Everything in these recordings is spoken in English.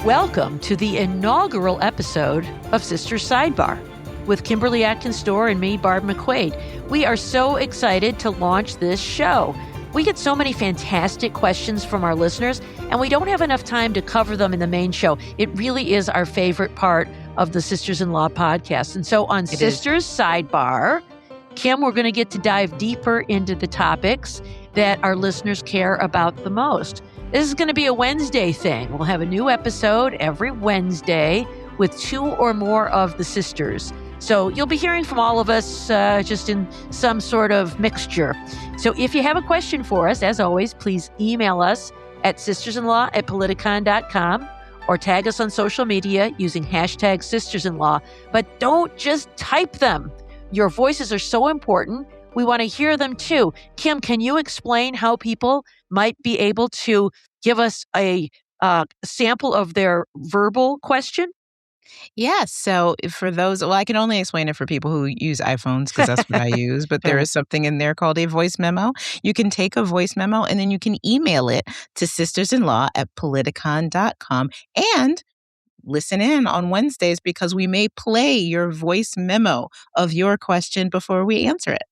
Welcome to the inaugural episode of Sisters Sidebar with Kimberly, Atkins, Stohr, and me, Barb McQuade. We are so excited to launch this show. We get so many fantastic questions from our listeners, and we don't have enough time to cover them in the main show. It really is our favorite part of the Sisters-in-Law podcast. And so on Sisters Sidebar, Kim, we're going to get to dive deeper into the topics that our listeners care about the most. This is going to be a Wednesday thing. We'll have a new episode every Wednesday with two or more of the sisters. So you'll be hearing from all of us just in some sort of mixture. So if you have a question for us, as always, please email us at sistersinlaw@politicon.com or tag us on social media using hashtag sistersinlaw. But don't just type them. Your voices are so important. We want to hear them too. Kim, can you explain how people might be able to give us a sample of their verbal question? Yes. So for those, well, I can only explain it for people who use iPhones because that's what I use. But there is something in there called a voice memo. You can take a voice memo and then you can email it to sistersinlaw@politicon.com and listen in on Wednesdays because we may play your voice memo of your question before we answer it.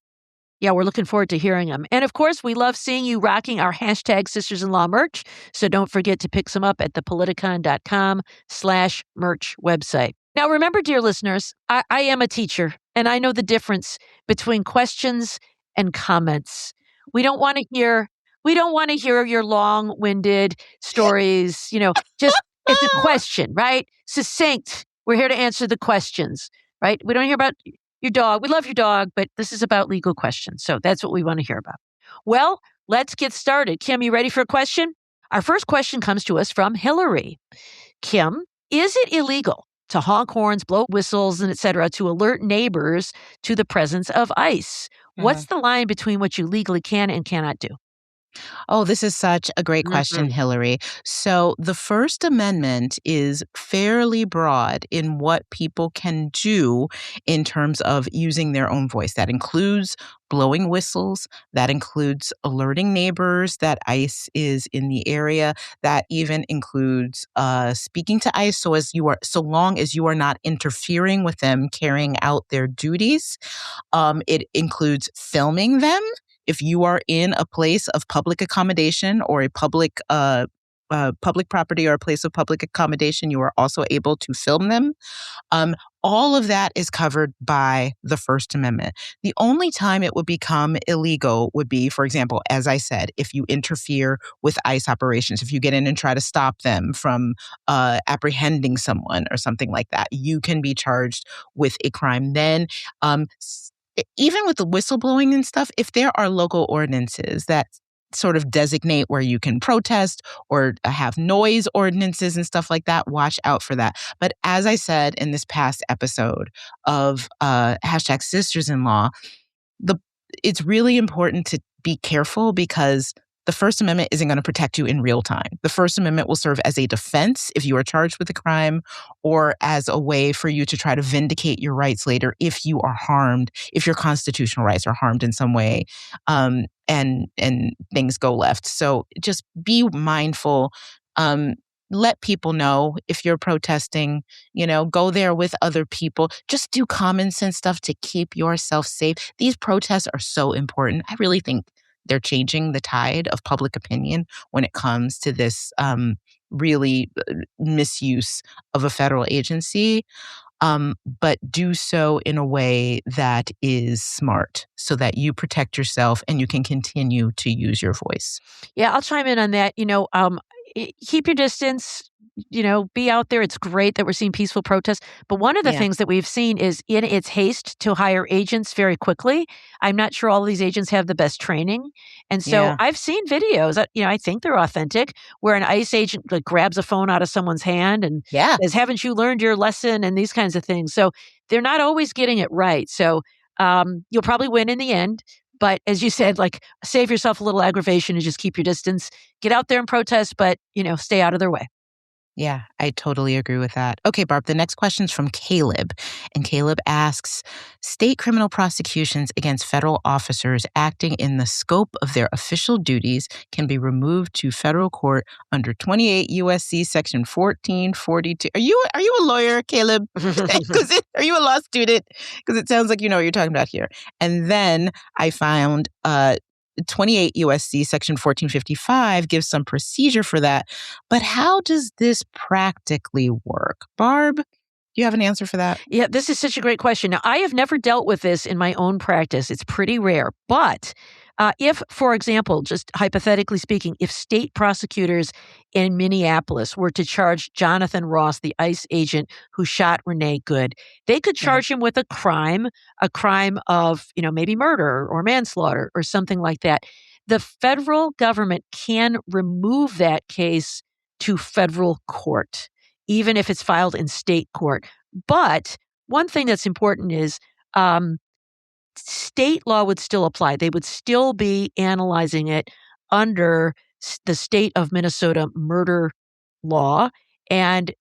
Yeah, we're looking forward to hearing them. And of course, we love seeing you rocking our hashtag Sisters-in-Law merch. So don't forget to pick some up at the politicon.com/merch website. Now, remember, dear listeners, I am a teacher and I know the difference between questions and comments. We don't want to hear your long-winded stories, just it's a question, right? Succinct. We're here to answer the questions, right? We don't hear about your dog. We love your dog, but this is about legal questions. So that's what we want to hear about. Well, let's get started. Kim, you ready for a question? Our first question comes to us from Hillary. Kim, is it illegal to honk horns, blow whistles, and et cetera, to alert neighbors to the presence of ICE? What's the line between what you legally can and cannot do? Oh, this is such a great question, Hillary. So the First Amendment is fairly broad in what people can do in terms of using their own voice. That includes blowing whistles. That includes alerting neighbors that ICE is in the area. That even includes speaking to ICE so long as you are not interfering with them carrying out their duties. It includes filming them. If you are in a place of public accommodation or a public property or a place of public accommodation, you are also able to film them. All of that is covered by the First Amendment. The only time it would become illegal would be, for example, as I said, if you interfere with ICE operations, if you get in and try to stop them from apprehending someone or something like that, you can be charged with a crime. Then, even with the whistleblowing and stuff, if there are local ordinances that sort of designate where you can protest or have noise ordinances and stuff like that, watch out for that. But as I said in this past episode of hashtag Sisters-in-Law, it's really important to be careful because the First Amendment isn't going to protect you in real time. The First Amendment will serve as a defense if you are charged with a crime or as a way for you to try to vindicate your rights later if you are harmed, if your constitutional rights are harmed in some way, and things go left. So just be mindful. Let people know if you're protesting, go there with other people. Just do common sense stuff to keep yourself safe. These protests are so important. I really think they're changing the tide of public opinion when it comes to this really misuse of a federal agency, but do so in a way that is smart so that you protect yourself and you can continue to use your voice. Yeah, I'll chime in on that. Keep your distance, be out there. It's great that we're seeing peaceful protests. But one of the things that we've seen is in its haste to hire agents very quickly, I'm not sure all of these agents have the best training. And so I've seen videos that, I think they're authentic, where an ICE agent grabs a phone out of someone's hand and says, haven't you learned your lesson? And these kinds of things. So they're not always getting it right. So you'll probably win in the end. But as you said, save yourself a little aggravation and just keep your distance. Get out there and protest, but, stay out of their way. Yeah, I totally agree with that. Okay, Barb, the next question's from Caleb. And Caleb asks, state criminal prosecutions against federal officers acting in the scope of their official duties can be removed to federal court under 28 USC section 1442. Are you a lawyer, Caleb? Are you a law student? Because it sounds like you know what you're talking about here. And then I found 28 USC section 1455 gives some procedure for that. But how does this practically work? Barb, do you have an answer for that? Yeah, this is such a great question. Now, I have never dealt with this in my own practice. It's pretty rare. But if, for example, just hypothetically speaking, if state prosecutors in Minneapolis were to charge Jonathan Ross, the ICE agent who shot Renee Good, they could charge him with a crime of, maybe murder or manslaughter or something like that. The federal government can remove that case to federal court, even if it's filed in state court. But one thing that's important is state law would still apply. They would still be analyzing it under the state of Minnesota murder law, and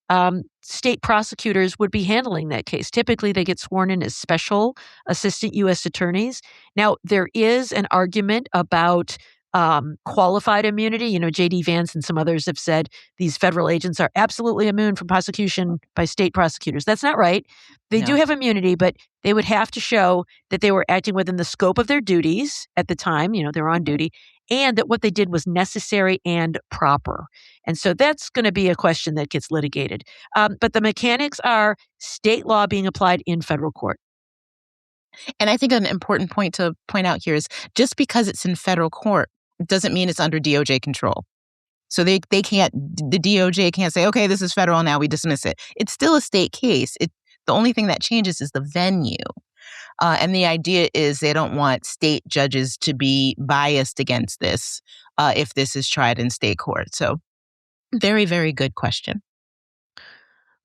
state prosecutors would be handling that case. Typically, they get sworn in as special assistant U.S. attorneys. Now, there is an argument about qualified immunity. J.D. Vance and some others have said these federal agents are absolutely immune from prosecution by state prosecutors. That's not right. They do have immunity, but they would have to show that they were acting within the scope of their duties at the time, they were on duty, and that what they did was necessary and proper. And so that's going to be a question that gets litigated. But the mechanics are state law being applied in federal court. And I think an important point to point out here is just because it's in federal court doesn't mean it's under DOJ control. So the DOJ can't say, okay, this is federal, now we dismiss it. It's still a state case. The only thing that changes is the venue. And the idea is they don't want state judges to be biased against this if this is tried in state court. So very, very good question.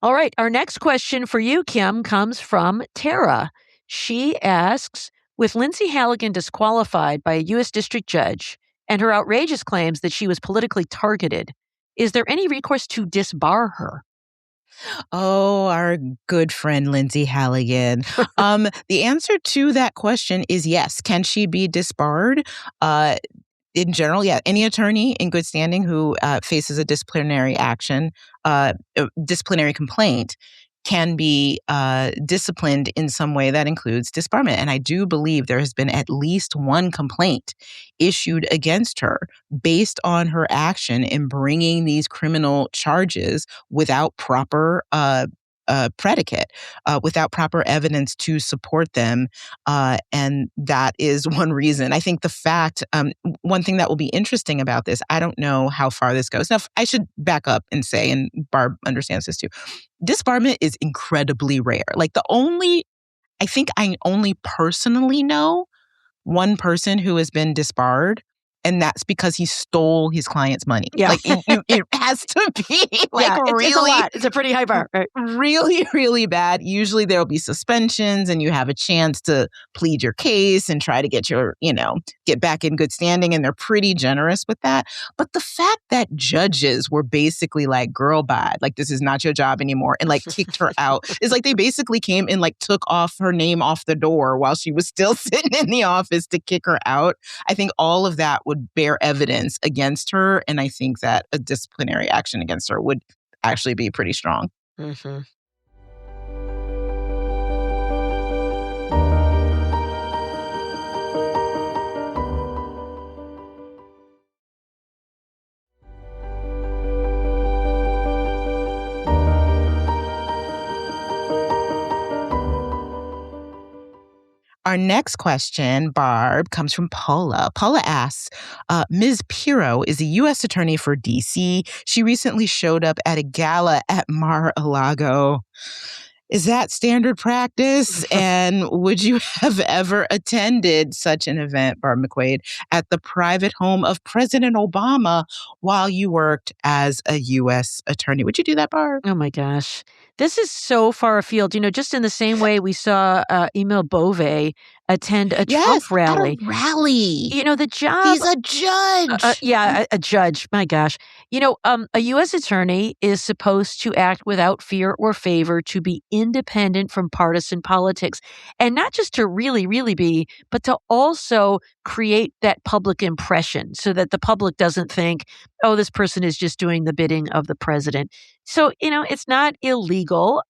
All right. Our next question for you, Kim, comes from Tara. She asks, with Lindsay Halligan disqualified by a U.S. district judge and her outrageous claims that she was politically targeted, is there any recourse to disbar her? Oh, our good friend Lindsay Halligan. The answer to that question is yes. Can she be disbarred? In general, yeah, any attorney in good standing who faces a disciplinary action, disciplinary complaint, can be disciplined in some way that includes disbarment. And I do believe there has been at least one complaint issued against her based on her action in bringing these criminal charges without proper predicate, without proper evidence to support them. And that is one reason. I think the fact, one thing that will be interesting about this, I don't know how far this goes. Now, I should back up and say, and Barb understands this too, disbarment is incredibly rare. I think I only personally know one person who has been disbarred, and that's because he stole his client's money. Yeah. It has to be really... It's a lot. It's a pretty high bar. Right? Really, really bad. Usually there'll be suspensions and you have a chance to plead your case and try to get get back in good standing, and they're pretty generous with that. But the fact that judges were basically like, girl, bad, this is not your job anymore, and kicked her out, is they basically came and took off her name off the door while she was still sitting in the office to kick her out. I think all of that would bear evidence against her, and I think that a disciplinary action against her would actually be pretty strong. Mm-hmm. Our next question, Barb, comes from Paula. Paula asks, Ms. Pirro is a U.S. attorney for D.C. She recently showed up at a gala at Mar-a-Lago. Is that standard practice? And would you have ever attended such an event, Barb McQuade, at the private home of President Obama while you worked as a U.S. attorney? Would you do that, Barb? Oh, my gosh. This is so far afield. Just in the same way we saw Emil Bove attend a Yes, Trump at a rally. rally. The job. He's a judge. Yeah, a judge. My gosh. A U.S. attorney is supposed to act without fear or favor, to be independent from partisan politics, and not just to really, really be, but to also create that public impression so that the public doesn't think, oh, this person is just doing the bidding of the president. So, it's not illegal.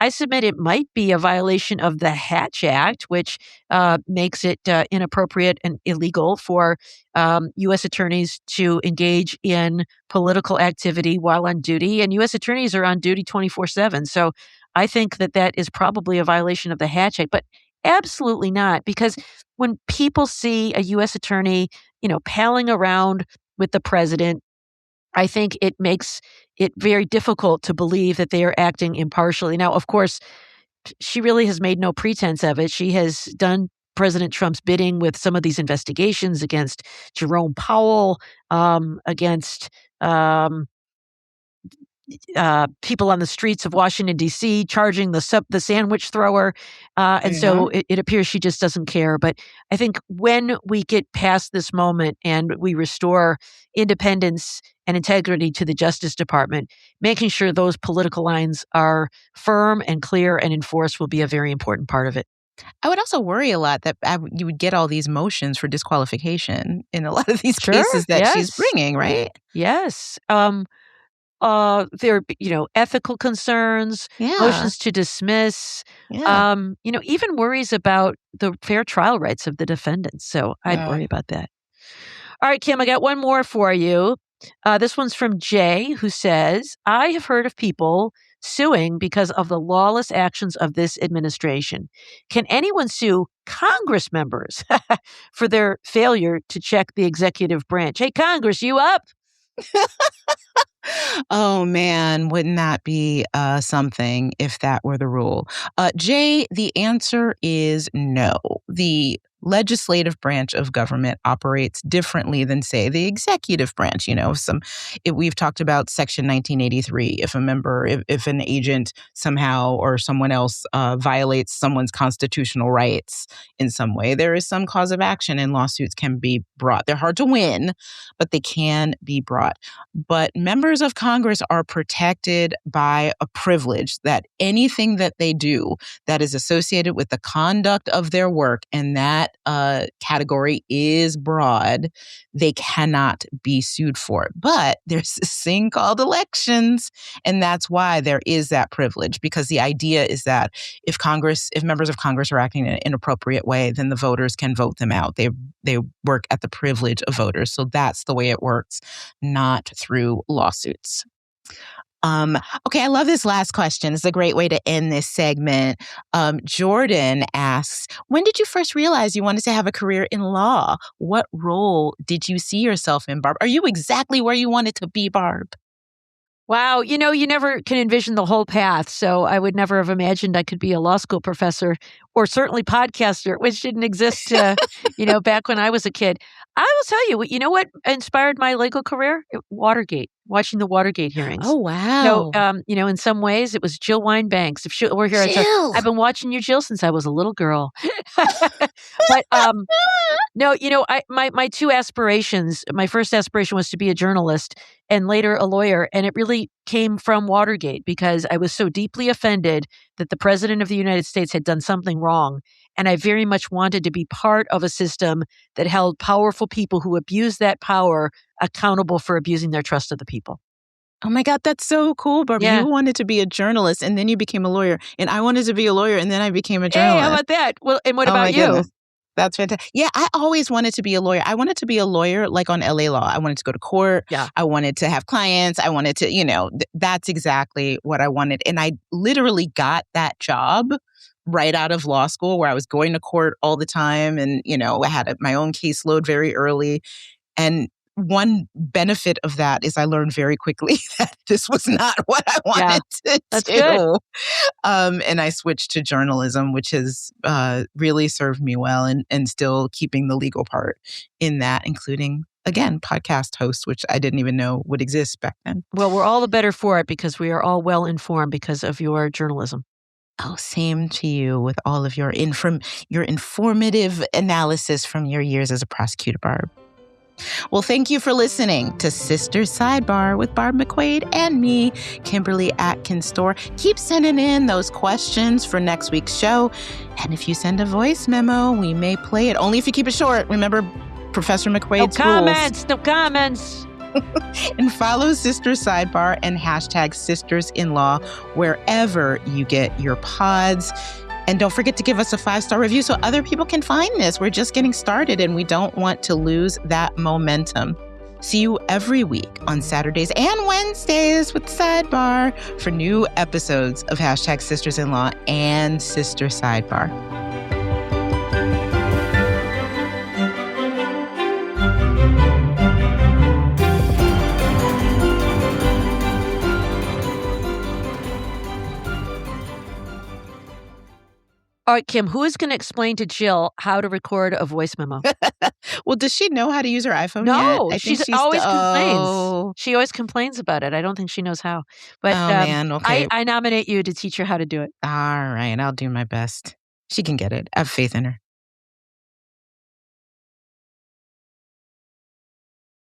I submit it might be a violation of the Hatch Act, which makes it inappropriate and illegal for U.S. attorneys to engage in political activity while on duty. And U.S. attorneys are on duty 24/7. So I think that that is probably a violation of the Hatch Act, but absolutely not. Because when people see a U.S. attorney, palling around with the president, I think it makes it very difficult to believe that they are acting impartially. Now, of course, she really has made no pretense of it. She has done President Trump's bidding with some of these investigations against Jerome Powell, against people on the streets of Washington, D.C., charging the sandwich thrower. And so it appears she just doesn't care. But I think when we get past this moment and we restore independence and integrity to the Justice Department, making sure those political lines are firm and clear and enforced will be a very important part of it. I would also worry a lot that you would get all these motions for disqualification in a lot of these Sure, cases that she's yes. bringing, right? Yes. There, ethical concerns, Yeah. motions to dismiss, Yeah. even worries about the fair trial rights of the defendants. So I'd worry about that. All right, Kim, I got one more for you. This one's from Jay, who says, I have heard of people suing because of the lawless actions of this administration. Can anyone sue Congress members for their failure to check the executive branch? Hey, Congress, you up? Oh, man, wouldn't that be something if that were the rule? Jay, the answer is no. The legislative branch of government operates differently than, say, the executive branch. We've talked about Section 1983. If an agent somehow or someone else violates someone's constitutional rights in some way, there is some cause of action and lawsuits can be brought. They're hard to win, but they can be brought. But members of Congress are protected by a privilege that anything that they do that is associated with the conduct of their work, and that category is broad, they cannot be sued for it. But there's this thing called elections, and that's why there is that privilege, because the idea is that if members of Congress are acting in an inappropriate way, then the voters can vote them out. They work at the privilege of voters. So that's the way it works, not through lawsuits. Okay, I love this last question. It's a great way to end this segment. Jordan asks, when did you first realize you wanted to have a career in law? What role did you see yourself in, Barb? Are you exactly where you wanted to be, Barb? Wow, you never can envision the whole path. So I would never have imagined I could be a law school professor or certainly podcaster, which didn't exist, back when I was a kid. I will tell you, what inspired my legal career? Watergate, watching the Watergate hearings. Oh, wow. In some ways it was Jill Wine-Banks. If she were here, I'd say, Jill! I've been watching you, Jill, since I was a little girl. But no, my two aspirations, my first aspiration was to be a journalist and later a lawyer. And it really came from Watergate because I was so deeply offended that the president of the United States had done something wrong. And I very much wanted to be part of a system that held powerful people who abused that power accountable for abusing their trust of the people. Oh my God, that's so cool, Barb. Yeah. You wanted to be a journalist and then you became a lawyer. And I wanted to be a lawyer and then I became a journalist. Hey, how about that? Well, and what about you? Goodness. That's fantastic. Yeah, I always wanted to be a lawyer. I wanted to be a lawyer like on LA Law. I wanted to go to court. Yeah. I wanted to have clients. I wanted to, that's exactly what I wanted. And I literally got that job right out of law school where I was going to court all the time. And, I had my own caseload very early. And one benefit of that is I learned very quickly that this was not what I wanted to That's do. good. And I switched to journalism, which has really served me well and still keeping the legal part in that, including again, podcast host, which I didn't even know would exist back then. Well, we're all the better for it because we are all well informed because of your journalism. Oh, same to you with all of your informative analysis from your years as a prosecutor, Barb. Well, thank you for listening to Sister Sidebar with Barb McQuade and me, Kimberly Atkins Stohr. Keep sending in those questions for next week's show. And if you send a voice memo, we may play it. Only if you keep it short. Remember Professor McQuade's rules. No comments. And follow Sister Sidebar and hashtag Sisters-in-Law wherever you get your pods. And don't forget to give us a 5-star review so other people can find this. We're just getting started and we don't want to lose that momentum. See you every week on Saturdays and Wednesdays with Sidebar for new episodes of hashtag Sisters-in-Law and Sister Sidebar. All right, Kim, who is going to explain to Jill how to record a voice memo? Well, does she know how to use her iPhone yet? No, she always complains. She always complains about it. I don't think she knows how. But man, okay. I nominate you to teach her how to do it. All right, I'll do my best. She can get it. I have faith in her.